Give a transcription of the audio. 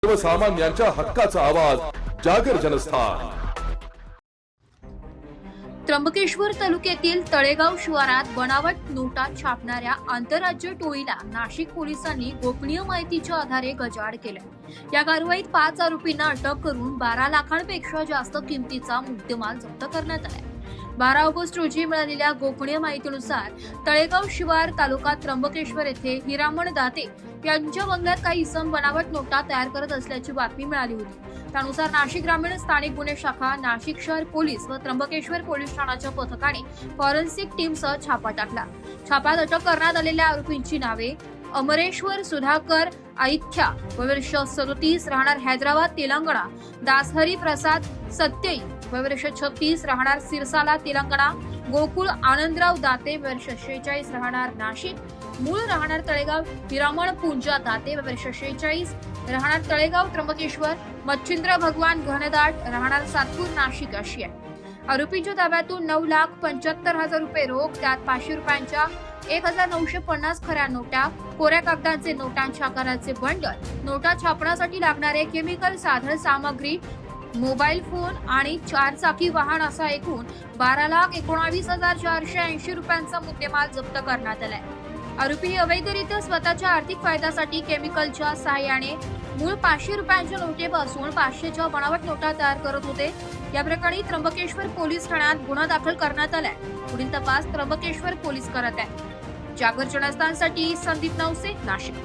सर्वसामान्यांच्या हक्काचा आवाज जागर जनस्थान। त्र्यंबकेश्वर तालुक्यातील तळेगाव शिवारात बनावट नोटा छापणाऱ्या आंतरराज्य टोळीला नाशिक पोलिसांनी गोपनीय माहितीच्या आधारे गजाआड केले। या कारवाईत 5 आरोपींना अटक करून 12 लाखांपेक्षा जास्त किमतीचा मुद्देमाल जप्त करण्यात आला। 12 ऑगस्ट रोजी मिळालेल्या गोपनीय माहितीनुसार तळेगाव शिवार तालुका त्र्यंबकेश्वर येथे हिरामण दाते यांच्या बंगल्यात काही इसम बनावट नोटा तयार करत असल्याची बातमी मिळाली होती। त्यानुसार नाशिक ग्रामीण स्थानिक गुन्हे शाखा, नाशिक शहर पोलीस व त्र्यंबकेश्वर पोलीस ठाण्याच्या पथकाने फॉरेन्सिक टीमसह छापा टाकला। छाप्यात अटक करण्यात आलेल्या आरोपींची नावे अमरेश्वर सुधाकर आईथ्या वर्ष 37 राहणार हैदराबाद तेलंगणा, दासहरी प्रसाद सत्यई वर्ष 36 राहणार सिरसाला तेलंगणा, गोकुळ आनंदराव दाते वर्ष 46 राहणार नाशिक, मूळ राहणार तळेगाव, हिरामण पूंजा दाते वर्ष 46 राहणार तळेगाव त्र्यंबकेश्वर, मच्छिंद्र भगवान घनदाट राहणार सातपूर नाशिक अशी आहे। आरोपींच्या ताब्यातून 9,75,000 रुपये रोख, त्यात 500 रुपयांच्या 1,950 खऱ्या नोटा, कोऱ्या कागदांचे नोटांच्या आकाराचे बंडल, नोटा छापण्यासाठी लागणारे केमिकल साधन सामग्री, मोबाईल फोन आणि 4 चाकी वाहन असा एकूण 12,19,480 रुपयांचा मुद्देमाल जप्त करण्यात आलाय। आरोपी अवैधरित्या स्वतःच्या आर्थिक फायद्यासाठी केमिकलच्या सहाय्याने मूळ 500 रुपयांच्या नोटेपासून 500च्या बनावट नोटा तयार करत होते। या प्रकरणी त्र्यंबकेश्वर पोलीस ठाण्यात गुन्हा दाखल करण्यात आलाय। पुढील तपास त्र्यंबकेश्वर पोलीस करत आहेत। जागर जनस्थानसाठी संदीप नवसे, नाशिक।